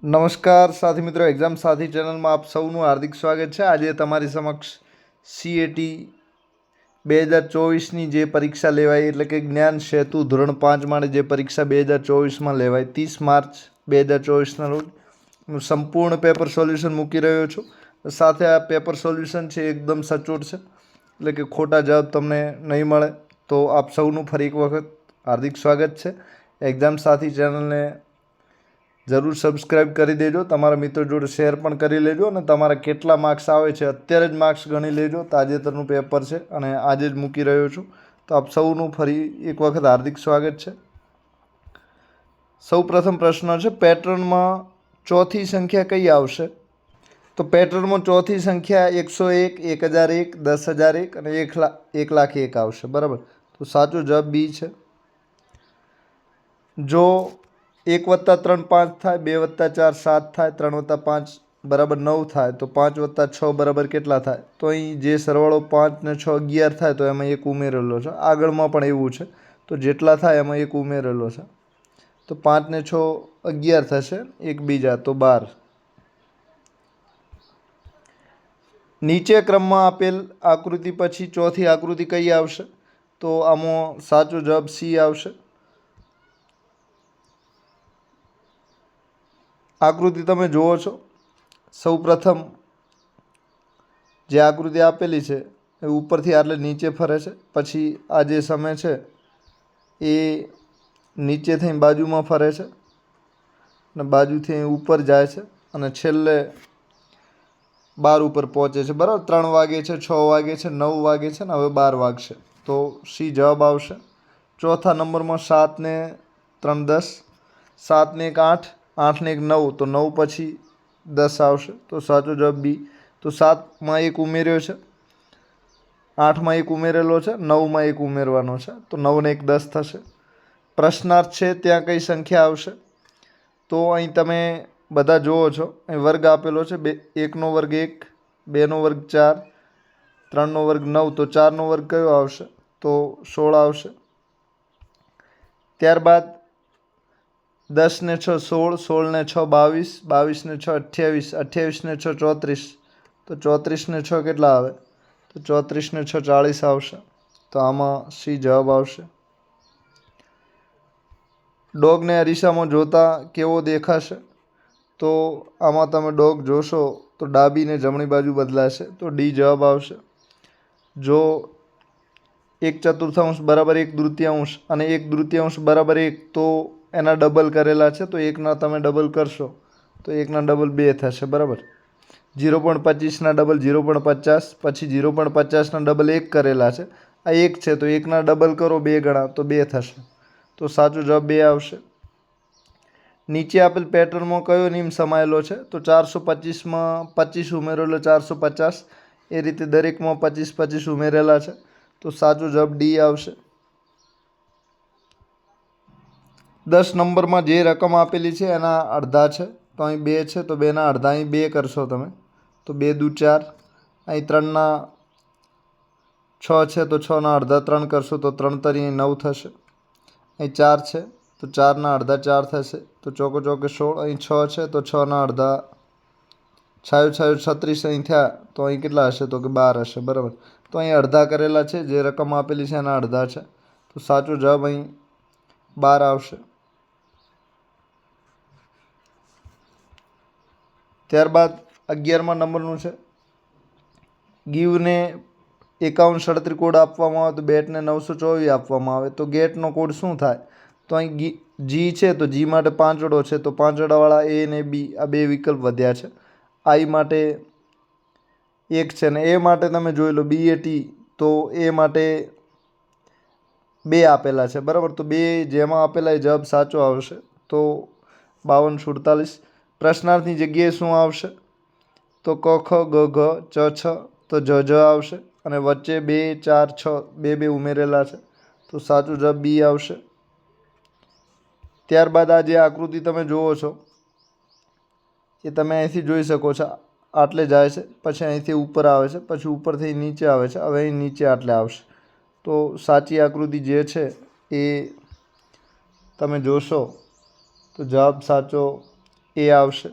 નમસ્કાર સાથી મિત્રો, એક્ઝામ સાથી ચેનલમાં આપ સૌનું હાર્દિક સ્વાગત છે। આજે તમારી સમક્ષ CAT 2024ની જે પરીક્ષા લેવાઈ એટલે કે જ્ઞાન સેતુ ધોરણ 5 માટે જે પરીક્ષા 2024માં લેવાઈ 30 માર્ચ 2024ના રોજ હું સંપૂર્ણ પેપર સોલ્યુશન મૂકી રહ્યો છું। સાથે આ પેપર સોલ્યુશન છે એકદમ સચોટ છે, એટલે કે ખોટા જવાબ તમને નહીં મળે। તો આપ સૌનું ફરી એક વખત હાર્દિક સ્વાગત છે। એક્ઝામ સાથી ચેનલને જરૂર સબસ્ક્રાઈબ કરી દેજો, તમારા મિત્રો જોડે શેર પણ કરી લેજો અને તમારા કેટલા માર્ક્સ આવે છે અત્યારે જ માર્ક્સ ગણી લેજો। તાજેતરનું પેપર છે અને આજે જ મૂકી રહ્યો છું, તો આપ સૌનું ફરી એક વખત હાર્દિક સ્વાગત છે। સૌ પ્રથમ પ્રશ્ન છે, પેટર્નમાં ચોથી સંખ્યા કઈ આવશે? તો પેટર્નમાં ચોથી સંખ્યા 101, 1001, 10,001 અને 1,01,001 આવશે, બરાબર। તો સાચો જવાબ બી છે। જો 1+3 5 થાય, 2+4 7 થાય, 3+5 બરાબર 9 થાય, તો 5+6 બરાબર કેટલા થાય? તો અહીં જે સરવાળો 5 ને 6 11 થાય, તો એમાં એક ઉમેરેલો છે। આગળમાં પણ એવું છે, તો જેટલા થાય એમાં એક ઉમેરેલો છે, તો 5 ને 6 11 થશે, એક બીજા તો 12। નીચે ક્રમમાં આપેલ આકૃતિ પછી ચોથી આકૃતિ કઈ આવશે? તો આમાં સાચો જવાબ સી આવશે। આકૃતિ તમે જુઓ છો, સૌ પ્રથમ જે આકૃતિ આપેલી છે એ ઉપરથી આટલે નીચે ફરે છે, પછી આ જે સમય છે એ નીચેથી બાજુમાં ફરે છે અને બાજુથી ઉપર જાય છે અને છેલ્લે 12 ઉપર પહોંચે છે, બરાબર। 3 વાગે છે, 6 વાગે છે, 9 વાગે છે ને હવે 12 વાગશે, તો સી જવાબ આવશે। ચોથા નંબરમાં 7 ને 3 10, 7 ને 1 8, 8 ને 1 9, તો 9 પછી 10 આવશે, તો સાચો જવાબ બી। તો 7માં 1 ઉમેર્યો છે, 8માં 1 ઉમેરેલો છે, 9માં 1 ઉમેરવાનો છે, તો 9 ને 1 10 થશે। પ્રશ્નાર્થ છે ત્યાં કઈ સંખ્યા આવશે? તો અહીં તમે બધા જુઓ છો, અહીં વર્ગ આપેલો છે, 1નો વર્ગ 1, 2નો વર્ગ 4, 3નો વર્ગ 9, તો 4નો વર્ગ કયો આવશે? તો 16 આવશે। ત્યારબાદ 10 ને 6 16, 16 ને 6 22, 22 ને 6 28, 28 ને 6 34, તો 34 ને 6 કેટલા આવે? તો 34 ને 6 40 આવશે, તો આમાં સી જવાબ આવશે। ડોગને અરીસામાં જોતા કેવો દેખાશે? તો આમાં તમે ડોગ જોશો તો ડાબી ને જમણી બાજુ બદલાશે, તો ડી જવાબ આવશે। જો 1/4 બરાબર 1/3 અને 1/3 બરાબર 1, તો એના ડબલ કરેલા છે, તો 1ના તમે ડબલ કરશો તો 1ના ડબલ 2 થશે, બરાબર। 0.25ના ડબલ 0.50, પછી 0.50ના ડબલ 1 કરેલા છે, આ 1 છે તો 1ના ડબલ કરો 2 ગણા, તો 2 થશે, તો સાચો જવાબ 2 આવશે। નીચે આપેલ પેટર્નમાં કયો નિયમ સમાયેલો છે? તો 425માં 25 ઉમેરેલો 450, એ રીતે દરેકમાં 25 25 ઉમેરેલા છે, તો સાચો જવાબ ડી આવશે। 10 નંબરમાં જે રકમ આપેલી છે એના અડધા છે, તો અહીં 2 છે તો 2ના અડધા અહીં 2 કરશો તમે, તો 2 દુ 4, અહીં 3ના 6 છે તો 6ના અડધા 3 કરશો તો 3 તરી 9 થશે, અહીં 4 છે તો 4ના અડધા 4 થશે, તો ચોકે ચોકે 16, અહીં 6 છે તો 6ના અડધા 36 અહીં થયા, તો અહીં કેટલા હશે? તો કે 12 હશે, બરાબર। તો અહીં અડધા કરેલા છે, જે રકમ આપેલી છે એના અડધા છે, તો સાચો જવાબ અહીં 12 આવશે। ત્યારબાદ 11મા નંબરનું છે, ગીવને 5137 કોડ આપવામાં આવે તો બેટને 924 આપવામાં આવે, તો ગેટનો કોડ શું થાય? તો અહીં જી છે તો જી માટે 5 અડો છે, તો 5 અડાવાળા એ અને બી આ બે વિકલ્પ વધ્યા છે। આઈ માટે 1 છે ને એ માટે તમે જોઈ લો BAT, તો એ માટે 2 આપેલા છે, બરાબર। તો 2 જેમાં આપેલા એ જવાબ સાચો આવશે, તો 5247। પ્રશ્નાર્થની જગ્યાએ શું આવશે? તો ક ખ ગ ઘ ચ છ, તો જ આવશે, અને વચ્ચે 2 4 6 2 ઉમેરેલા છે, તો સાચો જવાબ બી આવશે। ત્યારબાદ આ જે આકૃતિ તમે જુઓ છો એ તમે અહીંથી જોઈ શકો છો, આટલે જાય છે, પછી અહીંથી ઉપર આવે છે, પછી ઉપરથી નીચે આવે છે, હવે અહીં નીચે આટલે આવશે, તો સાચી આકૃતિ જે છે એ તમે જોશો તો જવાબ સાચો એ આવશે.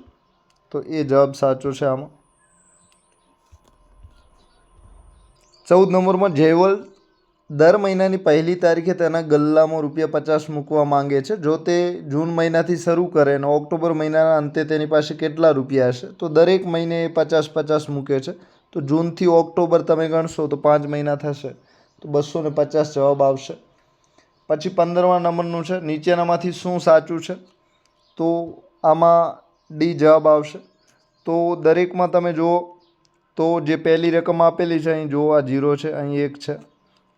તો એ જવાબ સાચો છે આમાં. 14 નંબરમાં જયવલ દર મહિનાની પહેલી તારીખે તેના ગલ્લામાં ₹50 મૂકવા માંગે છે. જો તે જૂન મહિનાથી શરૂ કરે અને ઓક્ટોબર મહિનાના અંતે તેની પાસે કેટલા રૂપિયા હશે? તો દરેક મહિને એ 50 મૂકે છે. તો જૂનથી ઓક્ટોબર તમે ગણશો તો 5 મહિના થશે. તો 250 જવાબ આવશે. પછી 15મા નંબરનું છે, નીચેનામાંથી શું સાચું છે? તો આમાં ડી જવાબ આવશે. તો દરેકમાં તમે જુઓ તો જે પહેલી રકમ આપેલી છે, અહીં જુઓ આ 0 છે, અહીં 1 છે,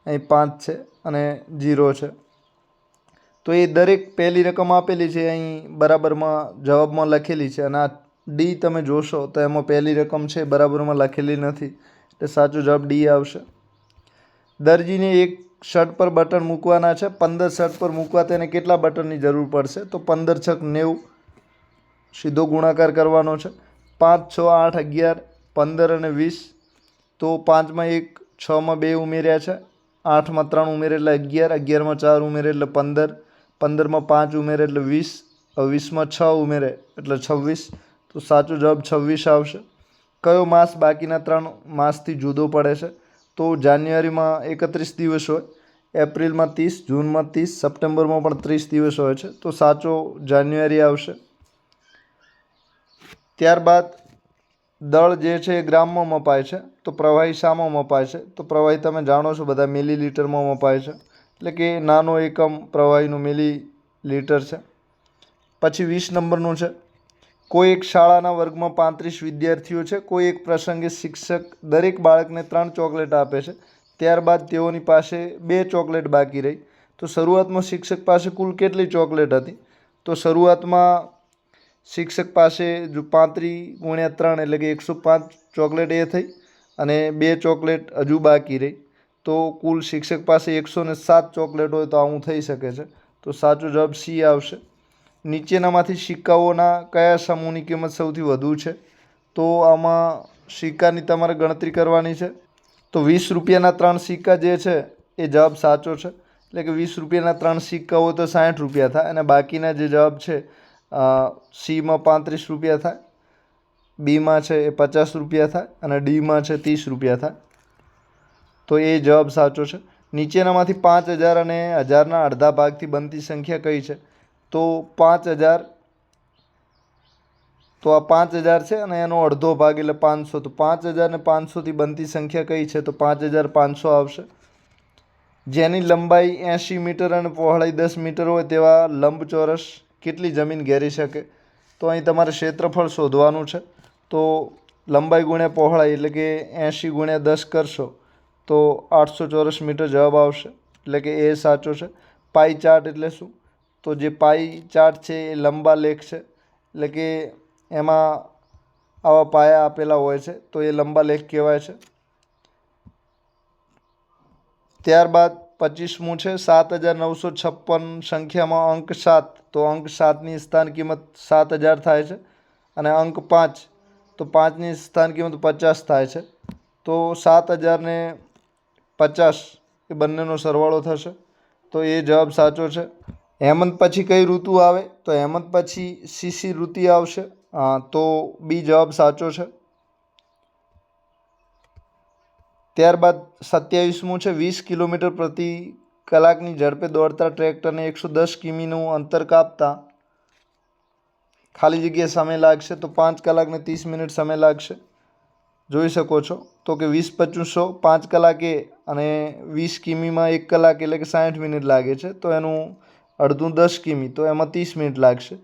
અહીં 5 છે અને 0 છે. તો એ દરેક પહેલી રકમ આપેલી છે અહીં બરાબરમાં જવાબમાં લખેલી છે અને આ ડી તમે જોશો તો એમાં પહેલી રકમ છે બરાબરમાં લખેલી નથી. એટલે સાચો જવાબ ડી આવશે. દરજીને એક શર્ટ પર બટન મૂકવાના છે. 15 શર્ટ પર મૂકવા તેને કેટલા બટનની જરૂર પડશે? તો 15 × 90 સીધો ગુણાકાર કરવાનો છે. 5, 6, 8, 11, 15 અને 20. તો 5માં 1, 6માં 2 ઉમેર્યા છે, 8માં 3 ઉમેરે એટલે 11, 11માં 4 ઉમેરે એટલે 15, 15માં 5 ઉમેરે એટલે 20, 20માં 6 ઉમેરે એટલે 26. તો સાચો જવાબ 26 આવશે. કયો માસ બાકીના 3 માસથી જુદો પડે છે? તો જાન્યુઆરીમાં 31 દિવસ હોય, એપ્રિલમાં 30, જૂનમાં 30, સપ્ટેમ્બરમાં પણ 30 દિવસ હોય છે. તો સાચો જાન્યુઆરી આવશે. ત્યારબાદ દળ જે છે એ ગ્રામમાં મપાય છે. તો પ્રવાહી શામાં મપાય છે? તો પ્રવાહી તમે જાણો છો બધા મિલીલીટરમાં મપાય છે. એટલે કે નાનો એકમ પ્રવાહીનું મિલીલીટર છે. પછી 20 નંબરનું છે, કોઈ એક શાળાના વર્ગમાં 35 વિદ્યાર્થીઓ છે. કોઈ એક પ્રસંગે શિક્ષક દરેક બાળકને 3 ચોકલેટ આપે છે. ત્યારબાદ તેઓની પાસે 2 ચોકલેટ બાકી રહી. તો શરૂઆતમાં શિક્ષક પાસે કુલ કેટલી ચોકલેટ હતી? તો શરૂઆતમાં શિક્ષક પાસે જો 35 × 3 એટલે કે 105 ચોકલેટ એ થઈ અને 2 ચોકલેટ હજુ બાકી રહી. તો કુલ શિક્ષક પાસે 107 ચોકલેટ હોય તો આવું થઈ શકે છે. તો સાચો જવાબ સી આવશે. નીચેનામાંથી સિક્કાઓના કયા સમૂહની કિંમત સૌથી વધુ છે? તો આમાં સિક્કાની તમારે ગણતરી કરવાની છે. તો 20 રૂપિયાના 3 સિક્કા જે છે એ જવાબ સાચો છે. એટલે કે 20 રૂપિયાના 3 સિક્કા હોય તો 60 રૂપિયા થાય અને બાકીના જે જવાબ છે સીમાં 35 રૂપિયા થાય, બીમાં છે એ 50 રૂપિયા થાય અને ડીમાં છે 30 રૂપિયા થાય. તો એ જવાબ સાચો છે. નીચેનામાંથી 5000 અને 1000ના અડધા ભાગથી બનતી સંખ્યા કઈ છે? તો 5000, તો આ 5000 છે અને એનો અડધો ભાગ એટલે 500. તો 5000 ને 500થી બનતી સંખ્યા કઈ છે? તો 5500 આવશે. જેની લંબાઈ 80 મીટર અને પહોળાઈ 10 મીટર હોય તેવા લંબચોરસ કેટલી જમીન ઘેરી શકે? તો અહીં તમારે ક્ષેત્રફળ શોધવાનું છે. તો લંબાઈ ગુણ્યા પહોળાઈ એટલે કે 80 × 10 કરશો તો 800 ચોરસ મીટર જવાબ આવશે. એટલે કે એ સાચો છે. પાઈ ચાર્ટ એટલે શું? તો જે પાઈ ચાર્ટ છે એ લંબા લેખ છે. એટલે કે એમાં આવા પાયા આપેલા હોય છે તો એ લંબા લેખ કહેવાય છે. ત્યારબાદ 25મું છે, 7956 સંખ્યામાં અંક 7. તો અંક 7ની સ્થાન કિંમત 7000 થાય છે અને અંક 5, તો 5ની સ્થાન કિંમત 50 થાય છે. તો 7000 ને 50 એ બંનેનો સરવાળો થશે. તો એ જવાબ સાચો છે. હેમંત પછી કઈ ઋતુ આવે? તો હેમંત પછી શિશિર ઋતુ આવશે. તો બી જવાબ સાચો છે. ત્યારબાદ 27મું છે, 20 કિલોમીટર પ્રતિ કલાકની ઝડપે દોડતા ટ્રેક્ટરને 110 કિમીનું અંતર કાપતા ખાલી જગ્યા સમય લાગશે. તો 5 કલાક ને 30 મિનિટ સમય લાગશે. જોઈ શકો છો. તો કે 20 × 2500 5 કલાકે અને 20 કિમીમાં 1 કલાક એટલે કે 60 મિનિટ લાગે છે. તો એનું અડધું 10 કિમી, તો એમાં 30 મિનિટ લાગશે.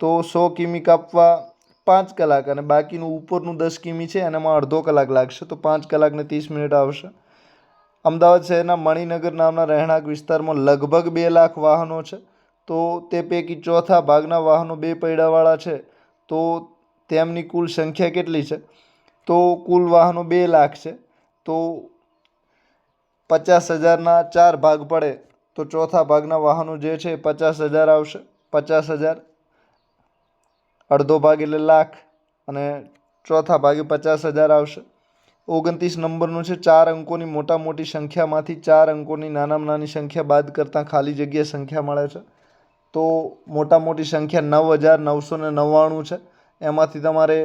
તો 100 કિમી કાપવા 5 કલાક અને બાકીનું ઉપરનું 10 કિમી છે એનામાં અડધો કલાક લાગશે. તો 5 કલાક ને 30 મિનિટ આવશે. અમદાવાદ શહેરના મણિનગર નામના રહેણાંક વિસ્તારમાં લગભગ 2 લાખ વાહનો છે. તો તે પૈકી ચોથા ભાગના વાહનો 2 પૈડાવાળા છે. તો તેમની કુલ સંખ્યા કેટલી છે? તો કુલ વાહનો 2 લાખ છે. તો 50,000ના 4 ભાગ પડે તો ચોથા ભાગના વાહનો જે છે એ 50,000 આવશે. 50,000 અડધો ભાગ એટલે લાખ અને ચોથા ભાગે 50,000 આવશે. 29 નંબરનું છે, 4 અંકોની મોટા મોટી સંખ્યામાંથી 4 અંકોની નાનામાં નાની સંખ્યા બાદ કરતાં ખાલી જગ્યા સંખ્યા મળે છે. તો મોટા મોટી સંખ્યા 9,999 છે એમાંથી તમારે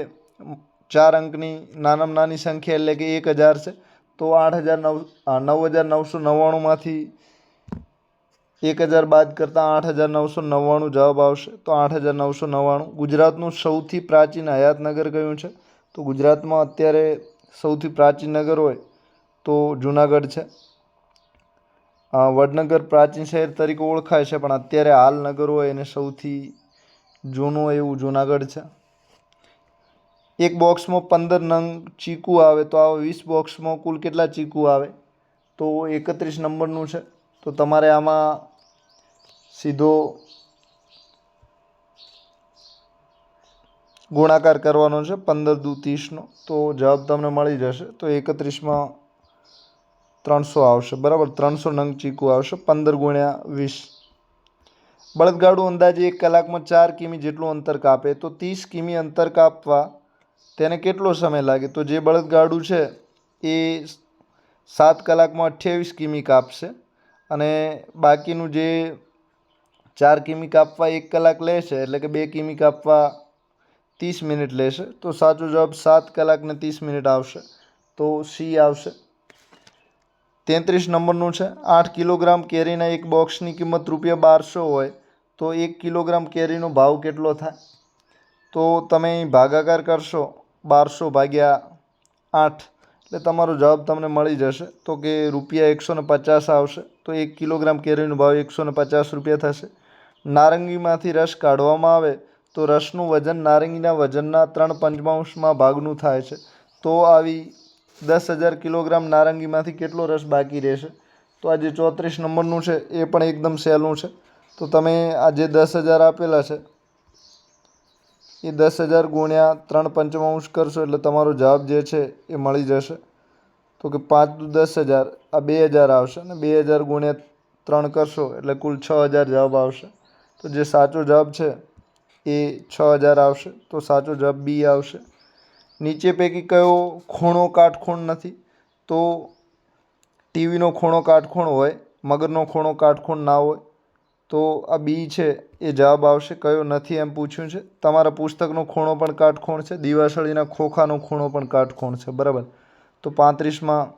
4 અંકની નાનામાં નાની સંખ્યા એટલે કે 1000 છે, તો 9,999માંથી 1000 બાદ કરતાં 8,999 જવાબ આવશે. તો 8,999. ગુજરાતનું સૌથી પ્રાચીન હયાતનગર કયું છે? તો ગુજરાતમાં અત્યારે સૌથી પ્રાચીન નગર હોય તો જુનાગઢ છે. વડનગર પ્રાચીન શહેર તરીકે ઓળખાય છે, પણ અત્યારે હાલ નગર હોય એને સૌથી જૂનું એવું જુનાગઢ છે. એક બોક્સમાં 15 નંગ ચીકુ આવે તો આવા 20 બોક્સમાં કુલ કેટલા ચીકુ આવે? તો 31 નંબરનું છે. તો તમારે આમાં સીધો ગુણાકાર કરવાનો છે 15 દુ 30નો, તો જવાબ તમને મળી જશે. તો 31માં 300 આવશે, બરાબર. 300 નંગ ચીકુ આવશે. 15 ગુણ્યા 20. બળદગાડું અંદાજે 1 કલાકમાં 4 કિમી જેટલું અંતર કાપે તો 30 કિમી અંતર કાપવા તેને કેટલો સમય લાગે? તો જે બળદગાડું છે એ 7 કલાકમાં 28 કિમી કાપશે, અને બાકીનું જે 4 કિમી કાપવા 1 કલાક લેશે, એટલે કે 2 કિમી કાપવા 30 મિનિટ લેશે. તો સાચો જવાબ 7 કલાક ને 30 મિનિટ આવશે. તો સી આવશે. 33 નંબરનું છે. 8 કિલોગ્રામ કેરીના એક બોક્સની કિંમત ₹1200 હોય તો 1 કિલોગ્રામ કેરીનો ભાવ કેટલો થાય? તો તમે ભાગાકાર કરશો 1200 ભાગ્યા 8, એટલે તમારો જવાબ તમને મળી જશે. તો કે ₹150 આવશે. તો 1 કિલોગ્રામ કેરીનો ભાવ ₹150 થશે. નારંગીમાંથી રસ કાઢવામાં આવે તો રસનું વજન નારંગીના વજનના 3/5 ભાગનું થાય છે. તો આવી 10,000 કિલોગ્રામ નારંગીમાંથી કેટલો રસ બાકી રહેશે? તો આ જે 34 નંબરનું છે એ પણ એકદમ સહેલું છે. તો તમે આ જે 10,000 આપેલા છે એ 10,000 ગુણ્યા 3/5 કરશો એટલે તમારો જવાબ જે છે એ મળી જશે. તો કે 5 દુ 10,000, આ 2,000 આવશે, અને 2,000 ગુણ્યા 3 કરશો એટલે કુલ 6,000 જવાબ આવશે. તો જે સાચો જવાબ છે એ 6,000 આવશે. તો સાચો જવાબ બી આવશે. નીચે પૈકી કયો ખૂણો કાટખૂણ નથી? તો ટીવીનો ખૂણો કાટખૂણ હોય, મગરનો ખૂણો કાટખૂણ ના હોય. તો આ બી છે એ જવાબ આવશે. કયો નથી એમ પૂછ્યું છે. તમારા પુસ્તકનો ખૂણો પણ કાટખૂણ છે, દિવાસળીના ખોખાનો ખૂણો પણ કાટખૂણ છે, બરાબર. તો 35માં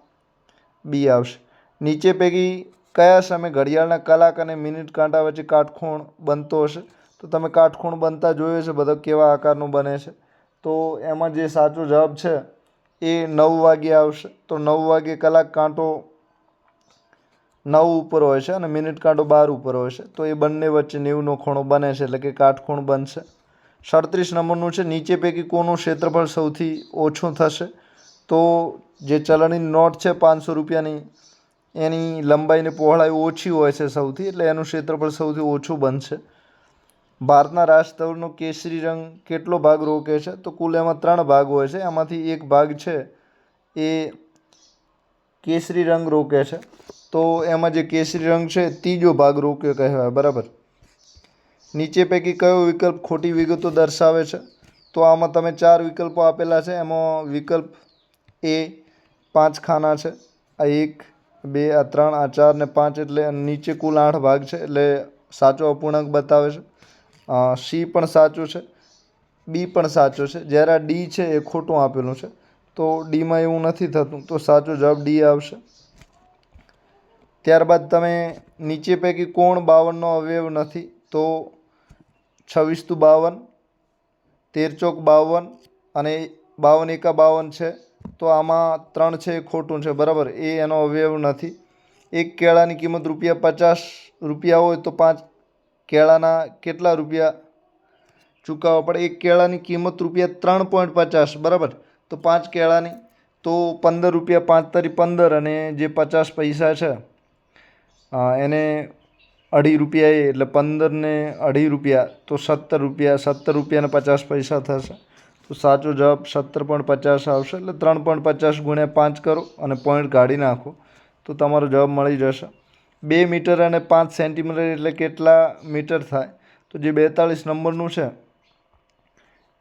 બી આવશે. નીચે પૈકી કયા સમયે ઘડિયાળના કલાક અને મિનિટ કાંટા વચ્ચે કાટખૂણ બનતો હશે? તો તમે કાટખૂણ બનતા જોયો છે, બધા કેવા આકારનું બને છે. તો એમાં જે સાચો જવાબ છે એ 9 વાગે આવશે. તો 9 વાગે કલાક કાંટો 9 ઉપર હોય છે અને મિનિટ કાંટો 12 ઉપર હોય છે. તો એ બંને વચ્ચે 90નો ખૂણો બને છે, એટલે કે કાટખૂણ બનશે. 37 નંબરનું છે. નીચે પૈકી કોનું ક્ષેત્રફળ સૌથી ઓછું થશે? તો જે ચલણી નોટ છે 500 રૂપિયાની, એની લંબાઈ ને પહોળાઈ ઓછી હોય છે સૌથી, એટલે એનું ક્ષેત્રફળ સૌથી ઓછું બનશે. ભારતના રાષ્ટ્રધ્વજનો કેસરી રંગ કેટલો ભાગ રોકે છે? તો કુલ એમાં 3 ભાગ હોય છે, એમાંથી એક ભાગ છે એ કેસરી રંગ રોકે છે. તો એમાં જે કેસરી રંગ છે ત્રીજો ભાગ રોક્યો કહેવાય, બરાબર. નીચે પૈકી કયો વિકલ્પ ખોટી વિગતો દર્શાવે છે? તો આમાં તમે 4 વિકલ્પો આપેલા છે. એમાં વિકલ્પ એ 5 ખાના છે. આ 1, 2, આ 3, આ 4 ને 5, એટલે નીચે કુલ 8 ભાગ છે, એટલે સાચો અપૂર્ણાંક બતાવે છે. સી પણ સાચું છે, બી પણ સાચું છે, જ્યારે આ ડી છે એ ખોટું આપેલું છે. તો ડીમાં એવું નથી થતું. તો સાચો જવાબ ડી આવશે. ત્યારબાદ તમે નીચે પૈકી કોણ 52નો અવયવ નથી? તો 26 દુ 52, 13 ચોક 52 અને 52 એકા 52 છે. તો આમાં 3 છે એ ખોટું છે, બરાબર. એ એનો અવયવ નથી. એક કેળાની કિંમત ₹50 હોય તો 5 કેળાના કેટલા રૂપિયા ચૂકવવા પડે? એક કેળાની કિંમત ₹3.50, બરાબર. તો 5 કેળાની તો ₹15, 5 તરી 15, અને જે 50 પૈસા છે એને ₹2.5 એટલે 15 ને ₹2.5 તો ₹17, ₹17 ને 50 પૈસા થશે. તો સાચો જવાબ 17.50 આવશે. એટલે 3.50 ગુણ્યા 5 કરો અને પોઈન્ટ કાઢી નાખો તો તમારો જવાબ મળી જશે. 2 મીટર અને 5 સેન્ટીમીટર એટલે કેટલા મીટર થાય? તો જે 42 નંબરનું છે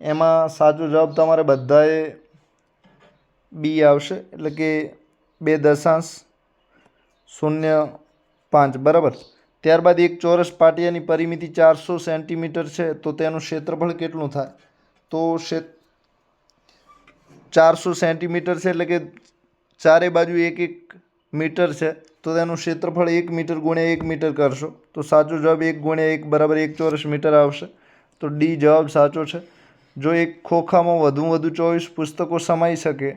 એમાં સાચો જવાબ તમારે બધાએ બી આવશે, એટલે કે 2.05, બરાબર. ત્યારબાદ એક ચોરસ પાટિયાની પરિમિતિ 400 સેન્ટીમીટર છે, તો તેનું ક્ષેત્રફળ કેટલું થાય? તો 400 સેન્ટીમીટર છે, એટલે કે ચારે બાજુ 1 મીટર છે, તો તેનું ક્ષેત્રફળ 1 મીટર ગુણ્યા 1 મીટર કરશો તો સાચો જવાબ 1 ગુણ્યા 1 બરાબર 1 ચોરસ મીટર આવશે. તો ડી જવાબ સાચો છે. જો એક ખોખામાં વધુમાં વધુ 24 પુસ્તકો સમાઈ શકે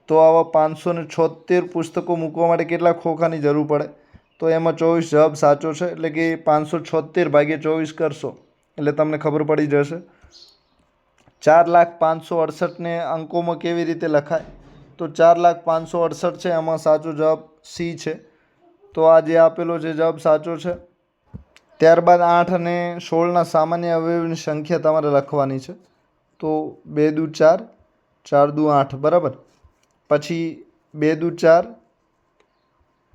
તો આવા 576 પુસ્તકો મૂકવા માટે કેટલા ખોખાની જરૂર પડે? તો એમાં 24 જવાબ સાચો છે, એટલે કે 576 ભાગ્યા 24 કરશો એટલે તમને ખબર પડી જશે. 4,568,ને અંકોમાં કેવી રીતે લખાય? તો 4,568 છે, એમાં સાચો જવાબ સી છે. તો આ જે આપેલો છે જવાબ સાચો છે. ત્યારબાદ 8 અને 16ના સામાન્ય અવયવની સંખ્યા તમારે લખવાની છે. તો 2 દુ 4, 4 દુ 8 બરાબર. પછી 2 દુ 4,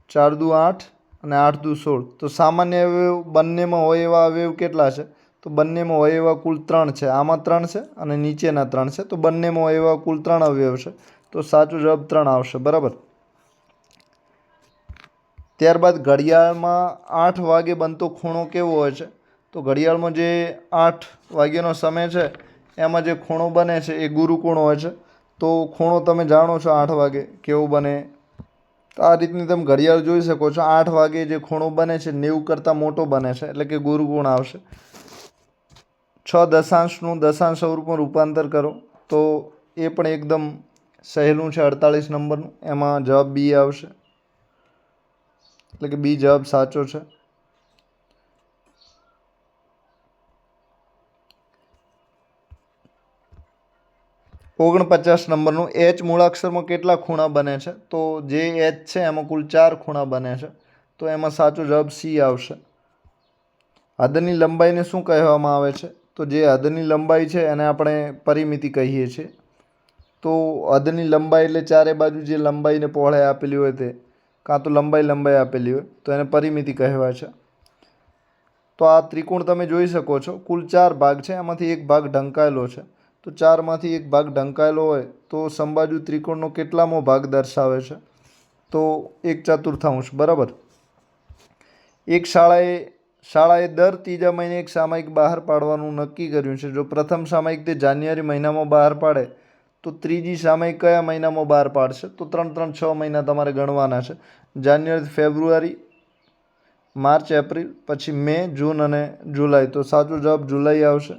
4 દુ 8 અને 8 દુ 16. તો સામાન્ય અવયવ બંનેમાં હોય એવા અવયવ કેટલા છે? તો બંનેમાં હોય એવા કુલ 3 છે. આમાં 3 છે અને નીચેના 3 છે. તો બંનેમાં હોય એવા કુલ 3 અવયવ છે. તો સાચો જવાબ 3 આવશે બરાબર. ત્યારબાદ ઘડિયાળમાં 8 વાગે બનતો ખૂણો કેવો હોય છે? તો ઘડિયાળમાં જે 8 વાગ્યાનો સમય છે એમાં જે ખૂણો બને છે એ ગુરુકોણ હોય છે. તો ખૂણો તમે જાણો છો 8 વાગે કેવો બને. આ રીતની તમે ઘડિયાળ જોઈ શકો છો. 8 વાગે જે ખૂણો બને છે 90 કરતાં મોટો બને છે, એટલે કે ગુરુકોણ આવશે. 6 દશાંશનું દશાંશ સ્વરૂપમાં રૂપાંતર કરો તો એ પણ એકદમ સહેલું છે. 48 નંબરનું, એમાં જવાબ બી આવશે, એટલે કે બી જવાબ સાચો છે. ઓગણપચાસ નંબરનું એચ મૂળાક્ષરમાં કેટલા ખૂણા બને છે? તો જે એચ છે એમાં કુલ 4 ખૂણા બને છે. તો એમાં સાચો જવાબ સી આવશે. હદની લંબાઈને શું કહેવામાં આવે છે? તો જે હદની લંબાઈ છે એને આપણે પરિમિતિ કહીએ છીએ. તો હદની લંબાઈ એટલે ચારે બાજુ જે લંબાઈને પહોળાઈ આપેલી હોય તે, કાં તો લંબાઈ આપેલી હોય તો એને પરિમિતિ કહેવાય છે. તો આ ત્રિકોણ તમે જોઈ શકો છો. કુલ 4 ભાગ છે, એમાંથી એક ભાગ ઢંકાયેલો છે. તો 4માંથી એક ભાગ ઢંકાયેલો હોય તો સમબાજુ ત્રિકોણનો કેટલામો ભાગ દર્શાવે છે? તો 1/4 બરાબર. એક શાળાએ દર ત્રીજા મહિને એક સામાયિક બહાર પાડવાનું નક્કી કર્યું છે. જો પ્રથમ સામાયિક તે જાન્યુઆરી મહિનામાં બહાર પાડે તો ત્રીજી સામાયિક કયા મહિનામાં બહાર પાડશે? તો 3-3-6 મહિના તમારે ગણવાના છે. જાન્યુઆરી, ફેબ્રુઆરી, માર્ચ, એપ્રિલ, પછી મે, જૂન અને જુલાઈ. તો સાચો જવાબ જુલાઈ આવશે.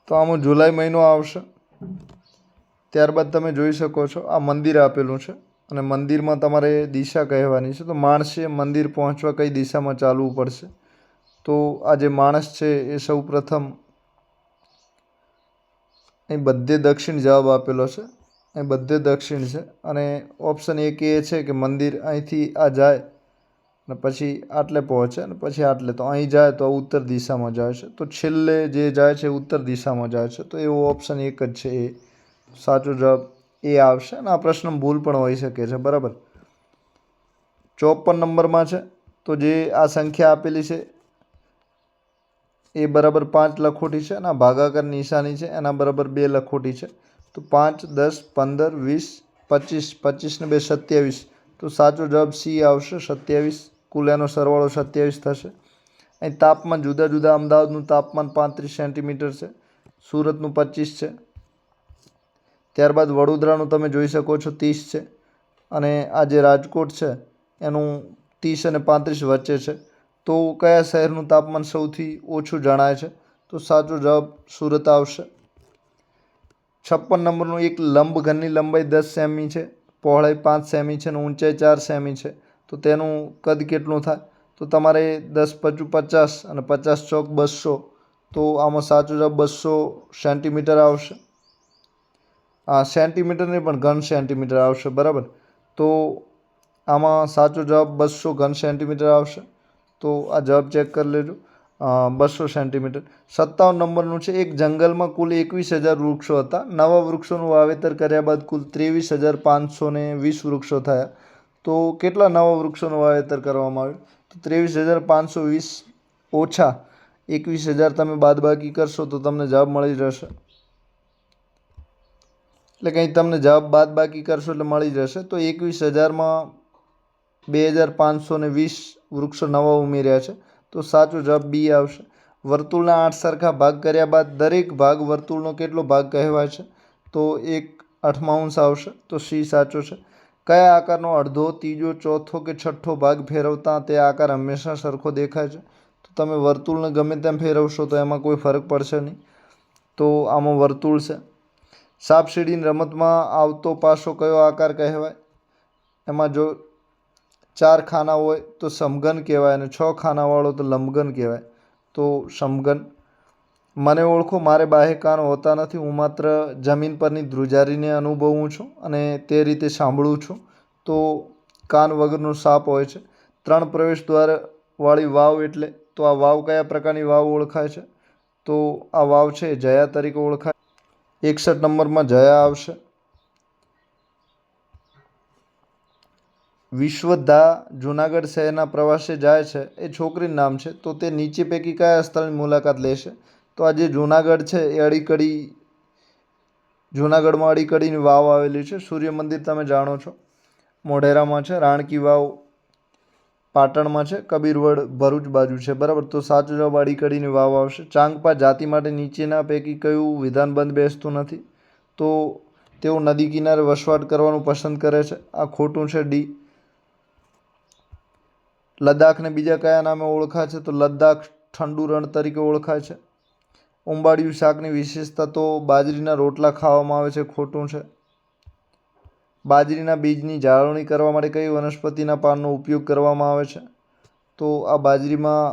તો આમાં જુલાઈ મહિનો આવશે. ત્યારબાદ તમે જોઈ શકો છો આ મંદિર આપેલું છે અને મંદિરમાં તમારે દિશા કહેવાની છે. તો માણસે મંદિર પહોંચવા કઈ દિશામાં ચાલવું પડશે? તો આ જે માણસ છે એ સૌ પ્રથમ અહીં બધે દક્ષિણ જવાબ આપેલો છે. અહીં બધે દક્ષિણ છે અને ઓપ્શન 1 એ છે કે મંદિર અહીંથી આ જાય અને પછી આટલે પહોંચે અને પછી આટલે. તો અહીં જાય તો ઉત્તર દિશામાં જાય છે. તો છેલ્લે જે જાય છે ઉત્તર દિશામાં જાય છે. તો એવો ઓપ્શન 1 જ છે એ. સાચો જવાબ એ આવશે. અને આ પ્રશ્ન ભૂલ પણ હોઈ શકે છે બરાબર. 54 નંબરમાં છે. તો જે આ સંખ્યા આપેલી છે એ બરાબર 5 લખોટી છે અને આ ભાગાકાર નિશાની છે એના બરાબર 2 લખોટી છે. તો 5, 10, 15, 20, 25, 25 ને 2 27. તો સાચો જવાબ સી આવશે, 27. કુલ એનો સરવાળો 27 થશે. અહીં તાપમાન જુદા જુદા. અમદાવાદનું તાપમાન 35 સેન્ટીમીટર છે, સુરતનું 25 છે. ત્યારબાદ વડોદરાનું તમે જોઈ શકો છો 30 છે અને આ જે રાજકોટ છે એનું 30 અને 35 વચ્ચે છે. તો કયા શહેરનું તાપમાન સૌથી ઓછું જણાય છે? તો સાચો જવાબ સુરત આવશે. 56 નંબરનું એક લંબઘનની લંબાઈ 10 સેમી છે, પહોળાઈ 5 સેમી છે અને ઊંચાઈ 4 સેમી છે. તો તેનું કદ કેટલું થાય? તો તમારે 10 × 5 = 50 અને 50 × 4 = 200. તો આમાં સાચો જવાબ 200 સેન્ટીમીટર આવશે. સેન્ટીમીટર નહીં પણ ઘન સેન્ટીમીટર આવશે બરાબર. તો આમાં સાચો જવાબ 200 ઘન સેન્ટીમીટર આવશે. તો આ જવાબ ચેક કરી લેજો. 200 સેન્ટીમીટર. 57 નંબરનું છે. એક જંગલમાં કુલ 21,000 વૃક્ષો હતા. નવા વૃક્ષોનું વાવેતર કર્યા બાદ કુલ 23,520 વૃક્ષો થયા. તો કેટલા નવા વૃક્ષોનું વાવેતર કરવામાં આવ્યું? તો 23,520 ઓછા 21,000 તમે બાદબાકી કરશો તો તમને જવાબ મળી જશે. એટલે કંઈ તમને જવાબ બાદબાકી કરશો એટલે મળી જશે. તો 21,000માં 2520 વૃક્ષો નવા ઉમેર્યા છે. તો સાચો જવાબ બી આવશે. વર્તુળના 8 સરખા ભાગ કર્યા બાદ દરેક ભાગ વર્તુળનો કેટલો ભાગ કહેવાય છે? તો 1/8 આવશે. તો સી સાચો છે. કયા આકારનો અડધો, ત્રીજો, ચોથો કે છઠ્ઠો ભાગ ફેરવતા તે આકાર હંમેશા સરખો દેખાય છે? તો તમે વર્તુળને ગમે તેમ ફેરવશો તો એમાં કોઈ ફરક પડશે નહીં. તો આમાં વર્તુળ છે. સાપ સીડીની રમતમાં આવતો પાસો કયો આકાર કહેવાય? એમાં જો 4 ખાના હોય તો સમઘન કહેવાય અને 6 ખાનાવાળો તો લંબઘન કહેવાય. તો સમઘન. મને ઓળખો, મારે બાહ્ય કાન હોતા નથી, હું માત્ર જમીન પરની ધ્રુજારીને અનુભવું છું અને તે રીતે સાંભળું છું. તો કાન વગરનો સાપ હોય છે. 3 પ્રવેશ દ્વારવાળી વાવ એટલે? તો આ વાવ કયા પ્રકારની વાવ ઓળખાય છે? તો આ વાવ છે જયા તરીકે ઓળખાય. 61 નંબરમાં જયા આવશે. વિશ્વધા જૂનાગઢ શહેરના પ્રવાસે જાય છે, એ છોકરીનું નામ છે. તો તે નીચે પૈકી કયા સ્થળની મુલાકાત લેશે? તો આ જે જૂનાગઢ છે એ અડીકડી, જૂનાગઢમાં અડીકડીની વાવ આવેલી છે. સૂર્ય મંદિર તમે જાણો છો, મોઢેરામાં છે. રાણકી વાવ પાટણમાં છે. કબીરવડ ભરૂચ બાજુ છે. બરાબર. તો સાચો જવાબ અડીકડીની વાવ આવશે. ચાંગપા જાતિ માટે નીચેના પૈકી કયું વિધાન બંધ બેસતું નથી? તો તેઓ નદી કિનારે વસવાટ કરવાનું પસંદ કરે છે. આ ખોટું છે, ડી. લદ્દાખને બીજા કયા નામે ઓળખાય છે? તો લદ્દાખ ઠંડુ રણ તરીકે ઓળખાય છે. ઉંબાડિયું શાકની વિશેષતા તો બાજરીના રોટલા ખાવામાં આવે છે. ખોટું છે. બાજરીના બીજની જાળવણી કરવા માટે કઈ વનસ્પતિના પાનનો ઉપયોગ કરવામાં આવે છે? તો આ બાજરીમાં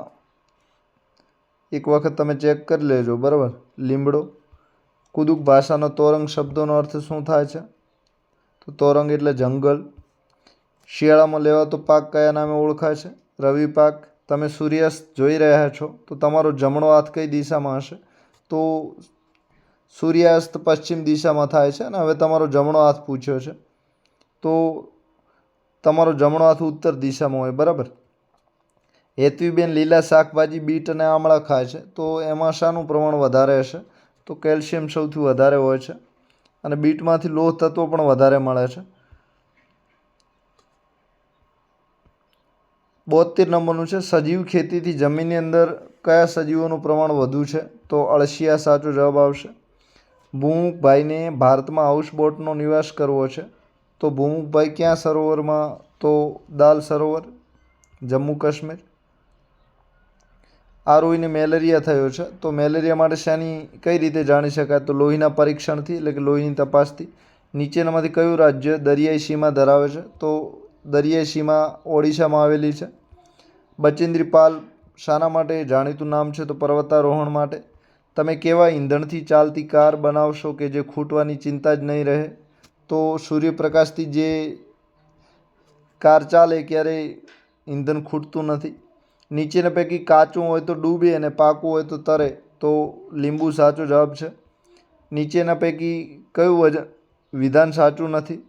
એક વખત તમે ચેક કરી લેજો. બરાબર. લીમડો. કુદુક ભાષાનો તોરંગ શબ્દોનો અર્થ શું થાય છે? તો તોરંગ એટલે જંગલ. શિયાળામાં લેવાતો પાક કયા નામે ઓળખાય છે? રવિ પાક. તમે સૂર્યાસ્ત જોઈ રહ્યા છો તો તમારો જમણો હાથ કઈ દિશામાં હશે? તો સૂર્યાસ્ત પશ્ચિમ દિશામાં થાય છે અને હવે તમારો જમણો હાથ પૂછ્યો છે તો તમારો જમણો હાથ ઉત્તર દિશામાં હોય. બરાબર. હેતવીબેન લીલા શાકભાજી બીટ અને આમળા ખાય છે, તો એમાં શાનું પ્રમાણ વધારે હશે? તો કેલ્શિયમ સૌથી વધારે હોય છે અને બીટમાંથી લોહ તત્વો પણ વધારે મળે છે. 72 નંબરનું છે, સજીવ ખેતીથી જમીનની અંદર કયા સજીવોનું પ્રમાણ વધુ છે? તો અળસિયા સાચો જવાબ આવશે. ભૂમુકભાઈને ભારતમાં હાઉસબોટનો નિવાસ કરવો છે, તો ભૂમુકભાઈ ક્યાં સરોવરમાં? તો દાલ સરોવર, જમ્મુ કાશ્મીર. આરોહીને મેલેરિયા થયો છે, તો મેલેરિયા માટે શાની કઈ રીતે જાણી શકાય? તો લોહીના પરીક્ષણથી, એટલે કે લોહીની તપાસથી. નીચેનામાંથી કયું રાજ્ય દરિયાઈ સીમા ધરાવે છે? તો દરિયાઈ સીમા ઓડિશામાં આવેલી છે. બચેન્દ્રી પાલ શાના માટે જાણીતું નામ છે? તો પર્વતારોહણ માટે. તમે કેવા ઈંધણથી ચાલતી કાર બનાવશો કે જે ખૂટવાની ચિંતા જ નહીં રહે? તો સૂર્યપ્રકાશથી જે કાર ચાલે ક્યારેય ઈંધણ ખૂટતું નથી. નીચેના પૈકી કાચું હોય તો ડૂબે અને પાકું હોય તો તરે? તો લીંબુ સાચો જવાબ છે. નીચેના પૈકી કયું વિધાન સાચું નથી?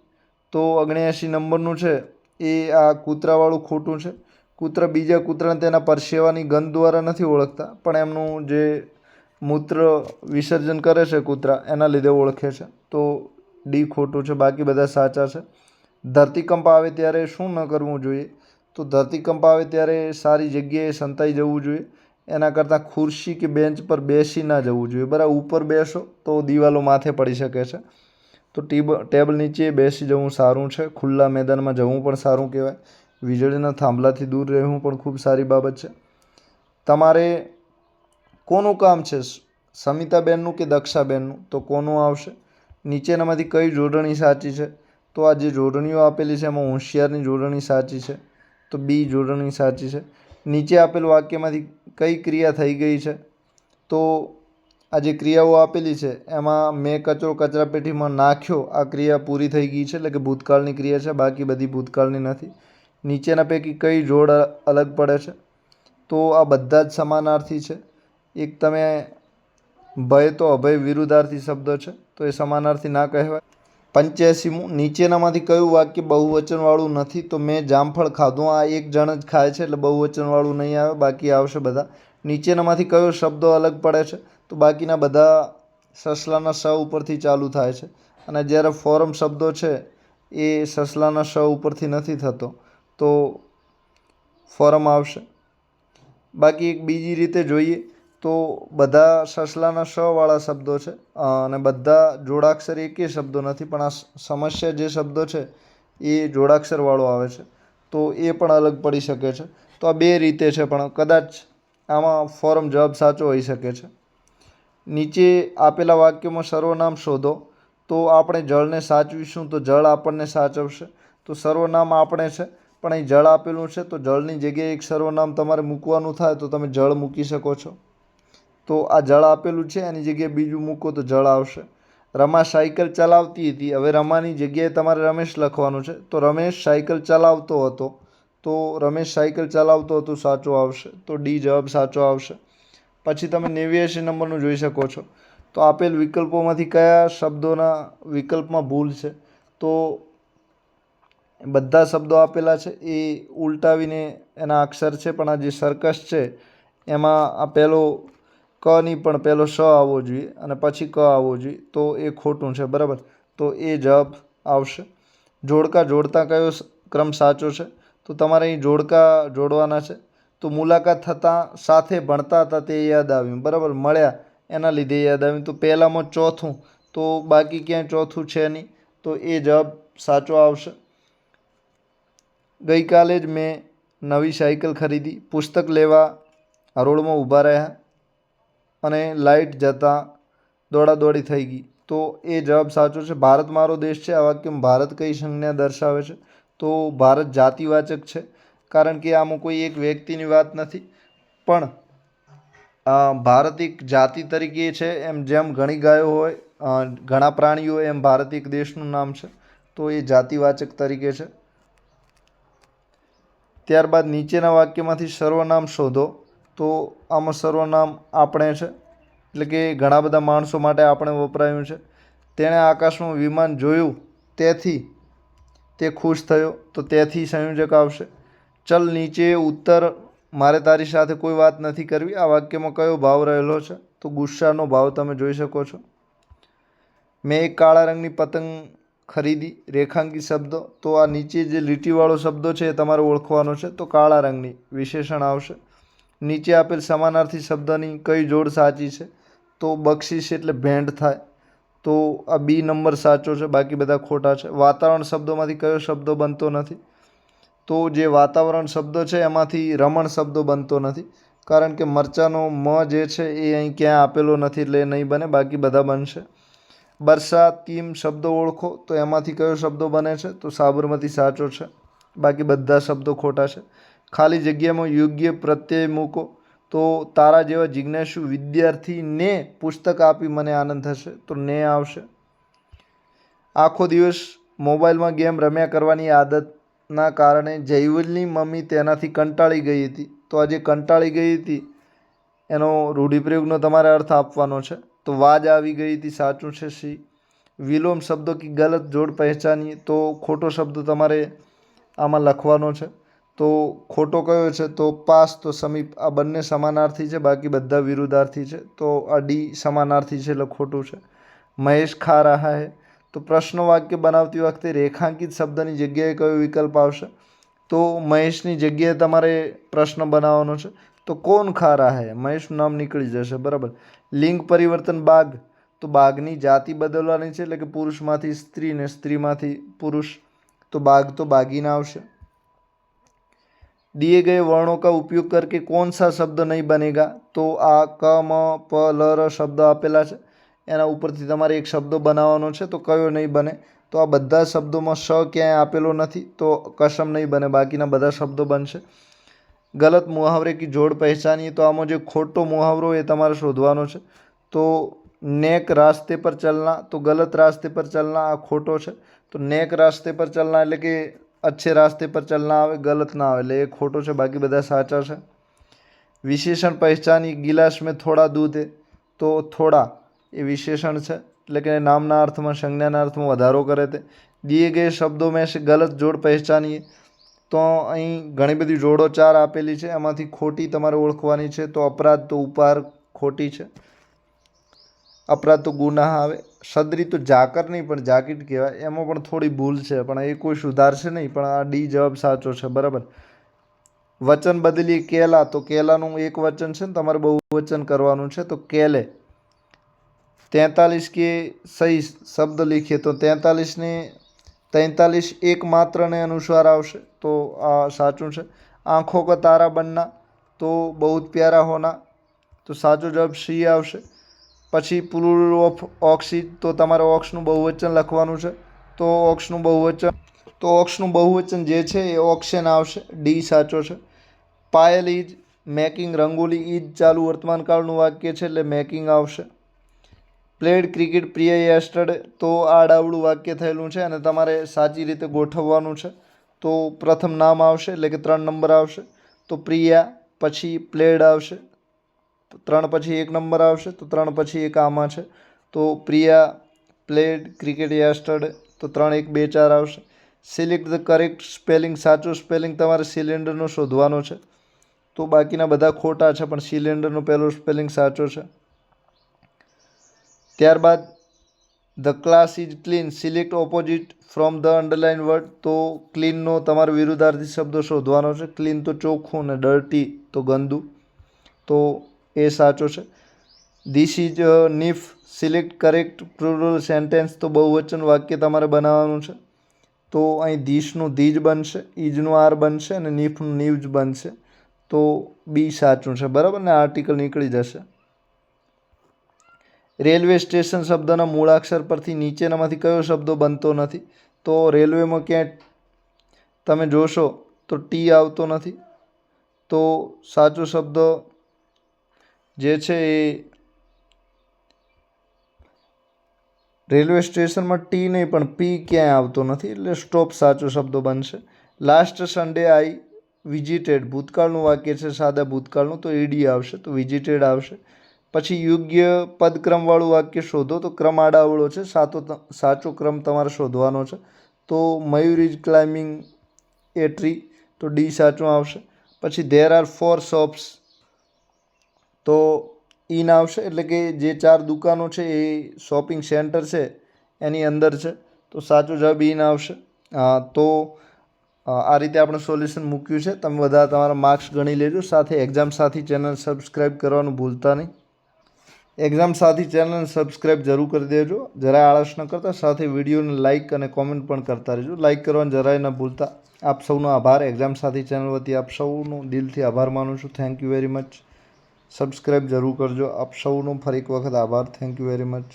તો 79 નંબરનું છે એ આ કૂતરાવાળું ખોટું છે. કૂતરા બીજા કૂતરાને તેના પરસેવાની ગંધ દ્વારા નથી ઓળખતા, પણ એમનું જે મૂત્ર વિસર્જન કરે છે કૂતરા, એના લીધે ઓળખે છે. તો ડી ખોટું છે. બાકી બધા સાચા છે. ધરતીકંપ આવે ત્યારે શું ન કરવું જોઈએ? તો ધરતીકંપ આવે ત્યારે સારી જગ્યાએ સંતાઈ જવું જોઈએ. એના કરતાં ખુરશી કે બેન્ચ પર બેસી ના જવું જોઈએ. બરાબર. ઉપર બેસો તો દિવાલો માથે પડી શકે છે. તો ટેબલ નીચે બેસી જવું સારું છે. ખુલ્લા મેદાનમાં જવું પણ સારું કહેવાય. વીજળીના થાંભલાથી દૂર રહેવું પણ ખૂબ સારી બાબત છે. તમારે કોનું કામ છે? સમિતાબેનનું કે દક્ષાબેનનું? તો કોનું આવશે? નીચેનામાંથી કઈ જોડણી સાચી છે? તો આ જે જોડણીઓ આપેલી છે એમાં હોશિયારની જોડણી સાચી છે. તો બી જોડણી સાચી છે. નીચે આપેલ વાક્યમાંથી કઈ ક્રિયા થઈ ગઈ છે? તો આ જે ક્રિયાઓ આપેલી છે એમાં મેં કચરો કચરાપેટીમાં નાખ્યો, આ ક્રિયા પૂરી થઈ ગઈ છે, એટલે કે ભૂતકાળની ક્રિયા છે. બાકી બધી ભૂતકાળની નથી. નીચેના પૈકી કઈ જોડ અલગ પડે છે? તો આ બધા જ સમાનાર્થી છે. એક તમે ભય તો અભય વિરુદ્ધાર્થી શબ્દ છે, તો એ સમાનાર્થી ના કહેવાય. 85મું, નીચેનામાંથી કયું વાક્ય બહુવચનવાળું નથી? તો મેં જામફળ ખાધું. આ એક જણ જ ખાય છે એટલે બહુવચનવાળું નહીં આવે, બાકી આવશે બધા. નીચેનામાંથી કયો શબ્દો અલગ પડે છે? તો બાકીના બધા સસલાના સ ઉપરથી ચાલુ થાય છે અને જ્યારે ફોરમ શબ્દો છે એ સસલાના સ ઉપરથી નથી થતો. તો ફોરમ આવશે. બાકી એક બીજી રીતે જોઈએ તો બધા સસલાના સ વાળા શબ્દો છે અને બધા જોડાક્ષર એકે શબ્દો નથી, પણ આ સમસ્યા જે શબ્દો છે એ જોડાક્ષર વાળો આવે છે, તો એ પણ અલગ પડી શકે છે. તો આ બે રીતે છે, પણ કદાચ આમાં ફોરમ જવાબ સાચો હોઈ શકે છે. નીચે આપેલા વાક્યોમાં સર્વનામ શોધો. તો આપણે જળને સાચવીશું તો જળ આપણને સાચવશે. તો સર્વનામ આપણે છે, પણ અહીં જળ આપેલું છે, તો જળની જગ્યાએ એક સર્વનામ તમારે મૂકવાનું થાય તો તમે જળ મૂકી શકો છો. તો આ જળ આપેલું છે, એની જગ્યાએ બીજું મૂકો તો જળ આવશે. રમા સાયકલ ચલાવતી હતી. હવે રમાની જગ્યાએ તમારે રમેશ લખવાનું છે, તો રમેશ સાયકલ ચલાવતો હતો. તો રમેશ સાયકલ ચલાવતો હતો સાચો આવશે. તો ડી જવાબ સાચો આવશે. પછી તમે 89 નંબરનું જોઈ શકો છો. તો આપેલ વિકલ્પોમાંથી કયા શબ્દોના વિકલ્પમાં ભૂલ છે? તો બધા શબ્દો આપેલા છે એ ઉલટાવીને એના અક્ષર છે, પણ આ જે સર્કસ છે એમાં આ પહેલો ક નહીં પણ પહેલો સ આવવો જોઈએ અને પછી ક આવવો જોઈએ, તો એ ખોટું છે. બરાબર, તો એ જવાબ આવશે. જોડકા જોડતા કયો ક્રમ સાચો છે? તો તમારે અહીં જોડકા જોડવાના છે. તો મુલાકાત થતાં સાથે ભણતા હતા તે યાદ આવ્યું. બરાબર, મળ્યા એના લીધે યાદ આવ્યું. તો પહેલામાં ચોથું, તો બાકી ક્યાંય ચોથું છે નહીં, તો એ જવાબ સાચો આવશે. ગઈકાલે જ મેં નવી સાયકલ ખરીદી. પુસ્તક લેવા હરોળમાં ઊભા રહ્યા અને લાઇટ જતાં દોડાદોડી થઈ ગઈ. તો એ જવાબ સાચો છે. ભારત મારો દેશ છે. આ વાક્યમાં ભારત કઈ સંજ્ઞા દર્શાવે છે? તો ભારત જાતિવાચક છે, કારણ કે આમાં કોઈ એક વ્યક્તિની વાત નથી, પણ ભારત એક જાતિ તરીકે છે. જેમ ઘણી ગાયો હોય, ઘણા પ્રાણીઓ હોય, એમ ભારત એક દેશનું નામ છે, તો એ જાતિવાચક તરીકે છે. ત્યારબાદ નીચેના વાક્યમાંથી સર્વનામ શોધો. તો આમાં સર્વનામ આપણે છે, એટલે કે ઘણા બધા માણસો માટે આપણે વપરાયું છે. તેણે આકાશમાં વિમાન જોયું તેથી તે ખુશ થયો. તો તેથી સંયોજક આવશે. ચલ નીચે ઉત્તર. મારે તારી સાથે કોઈ વાત નથી કરવી. આ વાક્યમાં કયો ભાવ રહેલો છે? તો ગુસ્સાનો ભાવ તમે જોઈ શકો છો. મેં એક કાળા રંગની પતંગ ખરીદી. રેખાંકિત શબ્દો. તો આ નીચે જે લીટીવાળો શબ્દો છે એ તમારે ઓળખવાનો છે. તો કાળા રંગની વિશેષણ આવશે. નીચે આપેલ સમાનાર્થી શબ્દની કઈ જોડ સાચી છે? તો બક્ષિસ એટલે ભેટ થાય. તો આ બી નંબર સાચો છે, બાકી બધા ખોટા છે. વાતાવરણ શબ્દોમાંથી કયો શબ્દો બનતો નથી? તો જે વાતાવરણ શબ્દો છે એમાંથી રમણ શબ્દો બનતો નથી, કારણ કે મરચાંનો મ જે છે એ અહીં ક્યાં આપેલો નથી, એટલે એ નહીં બને, બાકી બધા બનશે. બરસાત તીમ શબ્દો ઓળખો. તો એમાંથી કયો શબ્દો બને છે? તો સાબરમતી સાચો છે, બાકી બધા શબ્દો ખોટા છે. ખાલી જગ્યામાં યોગ્ય પ્રત્યય મૂકો. તો તારા જેવા જિજ્ઞાસુ વિદ્યાર્થીને પુસ્તક આપી મને આનંદ થશે. તો ને આવશે. આખો દિવસ મોબાઈલમાં ગેમ રમ્યા કરવાની આદતના કારણે જયવલની મમ્મી તેનાથી કંટાળી ગઈ હતી. તો આ જે કંટાળી ગઈ હતી એનો રૂઢિપ્રયોગનો તમારે અર્થ આપવાનો છે. તો વાજ આવી ગઈ હતી સાચું છે સી. વિલોમ શબ્દો કી ગલત જોડ પહેચાનીએ. તો ખોટો શબ્દ તમારે આમાં લખવાનો છે. તો ખોટો કયો છે? તો પાસ તો સમીપ. આ બંને સમાનાર્થી છે, બાકી બધા વિરુદ્ધાર્થી છે. તો આ ડી સમાનાર્થી છે, એટલે ખોટું છે. મહેશ ખા રહા હૈ. તો પ્રશ્ન વાક્ય બનાવતી વખતે રેખાંકિત શબ્દની જગ્યાએ કયો વિકલ્પ આવશે? તો મહેશની જગ્યાએ તમારે પ્રશ્ન બનાવવાનો છે. તો કોણ ખા રહા હૈ? મહેશનું નામ નીકળી જશે. બરાબર. લિંગ પરિવર્તન બાઘ. તો બાઘની જાતિ બદલવાની છે, એટલે કે પુરુષમાંથી સ્ત્રી ને સ્ત્રીમાંથી પુરુષ. તો बाघ तो बाघीन आवश्य। दिए गए वर्णों का उपयोग करके कौन सा शब्द नहीं बनेगा? तो आ क म प ल र शब्द आपेला है, एना उपरथी तमारे एक शब्द बनावવાનો છે, तो कयो नहीं बने? तो आ बधा शब्दों स क्यांय आपेलो नहीं, तो कसम नहीं बने, बाकीना बधा शब्दों बनशे। गलत मुहावरे की जोड़ पहचानिए। तो आमो जो खोटो मुहावरो ए तमारे शोधवानो छे। तो नेक रास्ते पर चलना, तो गलत रास्ते पर चलना आ खोटो छे। तो नेक रास्ते पर चलना एटले के अच्छे रास्ते पर चलना आवे, गलत ना आवे, એટલે એ ખોટો છે, બાકી બધા સાચા છે। વિશેષણ પહેચાની, गिलास में थोड़ा दूध है, तो थोड़ा એ વિશેષણ છે, એટલે કે નામના અર્થમાં સંજ્ઞાના અર્થમાં વધારો કરે તે। दिए गए शब्दों में से गलत जोड़ पहचानिए। तो અહીં ઘણી બધી જોડો ચાર આપેલી છે, એમાંથી ખોટી તમારે ઓળખવાની છે। તો અપરાધ, તો ઉપહાર ખોટી છે। અપરાધ તો ગુનાહ આવે. સદરી તો જાકર નહીં પણ જાકીટ કહેવાય, એમાં પણ થોડી ભૂલ છે પણ એ કોઈ સુધારશે નહીં. પણ આ ડી જવાબ સાચો છે. બરાબર. વચન બદલીએ કેલા, તો કેલાનું એક વચન છે ને તમારે બહુવચન કરવાનું છે, તો કેલે. 43 के सही शब्द लिखिए, तो 43 ने 43 एक मात्र ने अनुस्वार आवशे, तो आ साचું છે. आँखों का तारा बनना, तो बहुत प्यारा होना, तो साचो जवाब सी आवशे. પછી પ્લુરલ ઓફ ઓક્સિજ, તો તમારે ઓક્સનું બહુવચન લખવાનું છે, તો ઓક્સનું બહુવચન જે છે એ ઓક્સેન આવશે. ડી સાચો છે. Payal is making rangoli, is ચાલુ વર્તમાનકાળનું વાક્ય છે એટલે મેકિંગ આવશે. પ્લેડ ક્રિકેટ પ્રિય યસ્ટરડે, તો આડાવડું વાક્ય થયેલું છે અને તમારે સાચી રીતે ગોઠવવાનું છે, તો પ્રથમ નામ આવશે એટલે કે 3 નંબર આવશે. તો પ્રિયા પછી પ્લેડ આવશે, 3 પછી 1 નંબર આવશે, તો 3 પછી 1 આમાં છે, તો પ્રિયા પ્લેડ ક્રિકેટ યસ્ટરડે, તો 3 1 2 4 આવશે. સિલેક્ટ ધ કરેક્ટ સ્પેલિંગ, સાચો સ્પેલિંગ તમારે સિલિન્ડરનો શોધવાનો છે, તો બાકીના બધા ખોટા છે પણ સિલિન્ડરનો પહેલો સ્પેલિંગ સાચો છે. ત્યારબાદ the class is clean, select opposite from the underline word, તો ક્લીનનો તમારે વિરુદ્ધાર્થી શબ્દ શોધવાનો છે. ક્લીન તો ચોખ્ખું ને ડર્ટી તો ગંદુ, તો એ સાચો છે. This is knife, select correct plural sentence, તો બહુવચન વાક્ય તમારે બનાવવાનું છે, તો અહીં ધીસનું ધીજ બનશે, ઇજનું આર બનશે અને નીફનું નીવજ બનશે, તો બી સાચું છે. બરાબર ને, આર્ટિકલ નીકળી જશે. રેલવે સ્ટેશન શબ્દના મૂળાક્ષર પરથી નીચેનામાંથી કયો શબ્દ બનતો નથી, તો રેલવેમાં ક્યાંય તમે જોશો તો ટી આવતો નથી, તો સાચો શબ્દ જે છે એ રેલવે સ્ટેશનમાં ટી નહીં પણ પી ક્યાંય આવતો નથી, એટલે સ્ટોપ સાચો શબ્દ બનશે. લાસ્ટ સન્ડે આઈ વિઝિટેડ, ભૂતકાળનું વાક્ય છે સાદા ભૂતકાળનું, તો ઈડી આવશે, તો વિઝિટેડ આવશે. પછી યોગ્ય પદક્રમવાળું વાક્ય શોધો, તો ક્રમ આડાવળો છે, સાચો ક્રમ તમારે શોધવાનો છે, તો મયુર ઇઝ ક્લાઇમ્બિંગ એ ટ્રી, તો ડી સાચું આવશે. પછી ધેર આર 4 શોપ્સ, તો ઇન આવશે, એટલે કે જે 4 દુકાનો છે એ શોપિંગ સેન્ટર છે એની અંદર છે, તો સાચો જવાબ ઇન આવશે. તો આ રીતે આપણે સોલ્યુશન મૂક્યું છે. તમે બધા તમારા માર્ક્સ ગણી લેજો. સાથે એક્ઝામ સાથી ચેનલ સબસ્ક્રાઈબ કરવાનું ભૂલતા નહીં. એક્ઝામ સાથી ચેનલને સબસ્ક્રાઈબ જરૂર કરી દેજો, જરાય આળસ ન કરતા. સાથે વિડીયોને લાઇક અને કોમેન્ટ પણ કરતા રહેજો. લાઇક કરવાનું જરાય ન ભૂલતા. આપ સૌનો આભાર. એક્ઝામ સાથી ચેનલ વતી આપ સૌનો દિલથી આભાર માનું છું. Thank you very much. Subscribe જરૂર કરજો. આપ સૌનો ફરી એક વખત આભાર. Thank you very much.